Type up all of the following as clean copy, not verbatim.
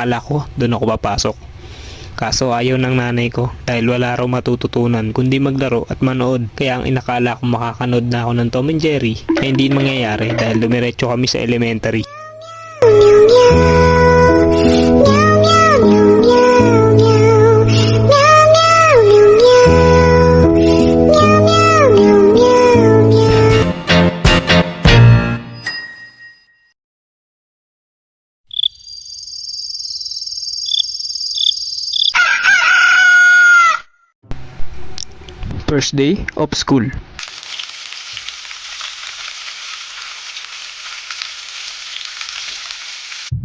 Akala ko doon ako papasok. Kaso ayaw ng nanay ko dahil wala raw matututunan kundi maglaro at manood. Kaya ang inakala ko makakanood na ako ng Tom and Jerry ay hindi mangyayari dahil dumiretso kami sa elementary. First day of school.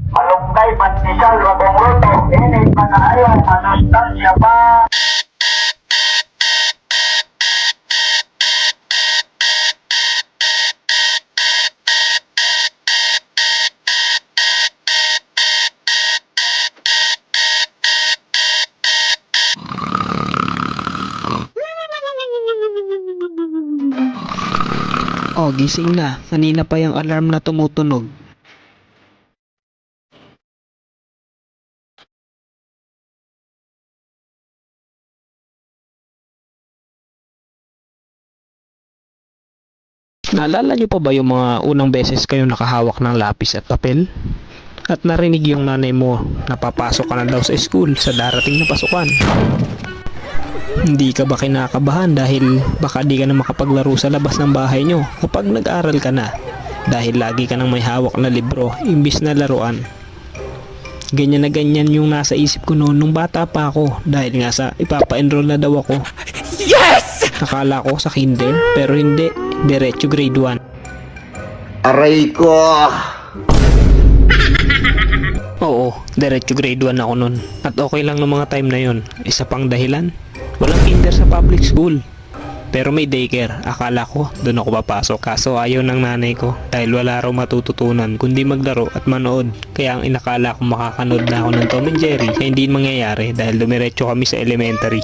Malunggay, pandesal, wabong luto, init, manaayon, manastansya pa. Oh, gising na. Kanina pa yung alarm na tumutunog. Naalala niyo pa ba yung mga unang beses kayo nakahawak ng lapis at papel? At narinig yung nanay mo na papasok ka na daw sa school sa darating na pasukan. Hindi ka ba kinakabahan dahil baka di ka na makapaglaro sa labas ng bahay nyo kapag nag-aral ka na? Dahil lagi ka nang may hawak na libro imbis na laruan. Ganyan na ganyan yung nasa isip ko noon nung bata pa ako dahil nga sa ipapa-enroll na daw ako. Yes! Akala ko sa kinder pero hindi, diretso grade 1. Aray ko! Oo, diretso grade 1 ako nun. At okay lang ng mga time na yon. Isa pang dahilan, walang kinder sa public school. Pero may daycare, akala ko doon ako papasok. Kaso ayaw ng nanay ko dahil wala raw matututunan kundi maglaro at manood. Kaya ang inakala ko makakanood na ako ng Tom and Jerry ay hindi mangyayari dahil dumiretso kami sa elementary.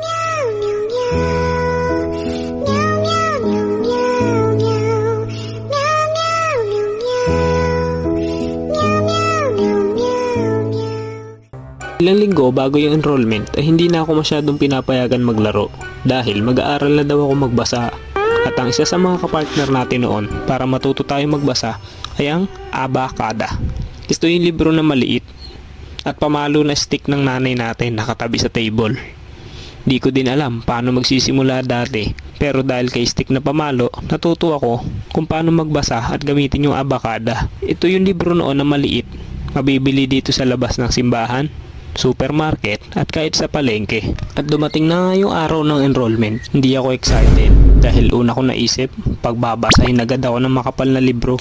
Ilang linggo bago yung enrollment ay hindi na ako masyadong pinapayagan maglaro dahil mag-aaral na daw ako magbasa. At ang isa sa mga kapartner natin noon para matuto tayo magbasa ay ang Abacada. Ito yung libro na maliit at pamalo na stick ng nanay natin nakatabi sa table. Di ko din alam paano magsisimula dati pero dahil kay stick na pamalo natuto ako kung paano magbasa at gamitin yung Abacada. Ito yung libro noon na maliit, mabibili dito sa labas ng simbahan, supermarket at kahit sa palengke. At dumating na nga yung araw ng enrollment. Hindi ako excited dahil una ko naisip pagbabasahin agad ako ng makapal na libro.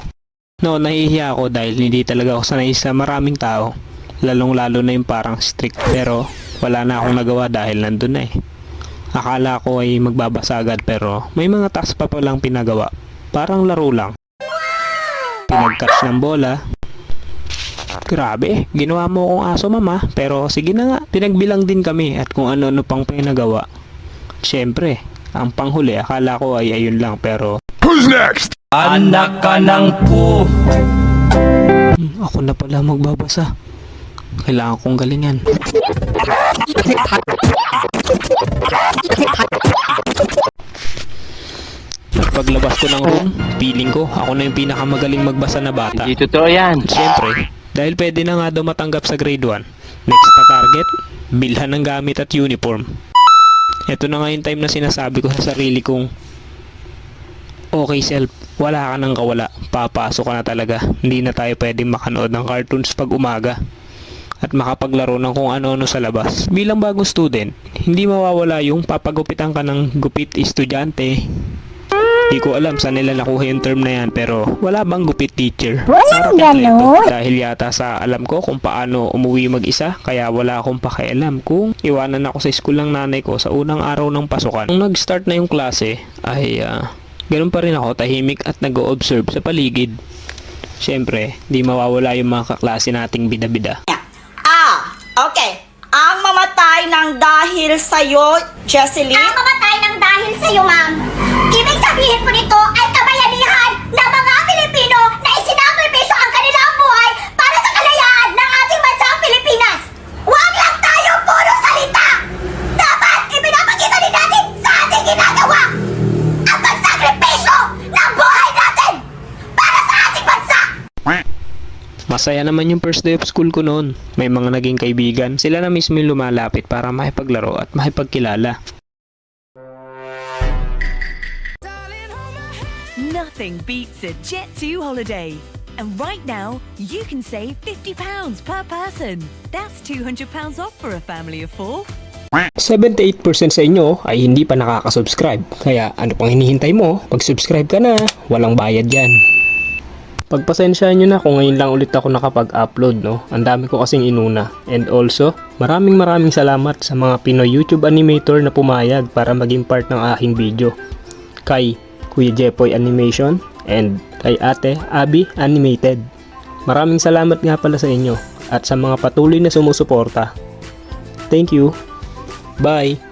Noon nahihiya ako dahil hindi talaga ako sanay sa maraming tao, lalong lalo na yung parang strict, pero wala na akong nagawa dahil nandun na eh. Akala ko ay magbabasa agad pero may mga task pa palang pinagawa, parang laro lang. Pinag-catch ng bola. Grabe, ginawa mo akong aso mama, pero sige na nga, pinagbilang din kami at kung ano-ano pang pinagawa. Siyempre, ang panghuli akala ko ay ayun lang pero... Who's next? Anak ka ng po! Ako na pala magbabasa. Kailangan kong galingan. Paglabas ko ng room, feeling ko ako na yung pinakamagaling magbasa na bata. Hindi totoo yan. Siyempre, dahil pwede na nga daw matanggap sa grade 1. Next na target, bilhan ng gamit at uniform. Ito na nga yung time na sinasabi ko sa sarili kong, okay self, wala ka nang kawala, papasok ka na talaga. Hindi na tayo pwedeng makanood ng cartoons pag umaga at makapaglaro ng kung ano-ano sa labas. Bilang bagong student, hindi mawawala yung papagupitan ka ng gupit estudyante. Di ko alam saan nila nakuha yung term na yan pero wala bang gupit teacher? Para kompleto dahil yata sa alam ko kung paano umuwi mag-isa kaya wala akong pakialam kung iwanan ako sa school ng nanay ko sa unang araw ng pasukan. Nung nag-start na yung klase ay ganun pa rin ako tahimik at nag-o-observe sa paligid. Siyempre, di mawawala yung mga kaklase nating bida-bida. Okay. Ang mamatay ng dahil sa'yo, Jesseline? Ang mamatay ng dahil sa'yo, ma'am. Ibig sabihin po nito ay kabayanihan ng mga Pilipino na isinakripisyo ang kanilang buhay para sa kalayaan ng ating bansang Pilipinas. Masaya naman yung first day of school ko noon. May mga naging kaibigan. Sila na mismo yung lumalapit para makipaglaro at makipagkilala. Nothing beats a Jet2 holiday. And right now, you can save £50 per person. That's £200 off for a family of 4. 78% sa inyo ay hindi pa nakaka-subscribe. Kaya ano pang hinihintay mo? Pag-subscribe ka na, walang bayad yan. Pagpasensyahan nyo na kung ngayon lang ulit ako nakapag-upload, no? Ang dami ko kasing inuna. And also, maraming salamat sa mga Pinoy YouTube animator na pumayag para maging part ng aking video. Kay Kuya Jepoy Animation and kay Ate Abby Animated. Maraming salamat nga pala sa inyo at sa mga patuloy na sumusuporta. Thank you. Bye!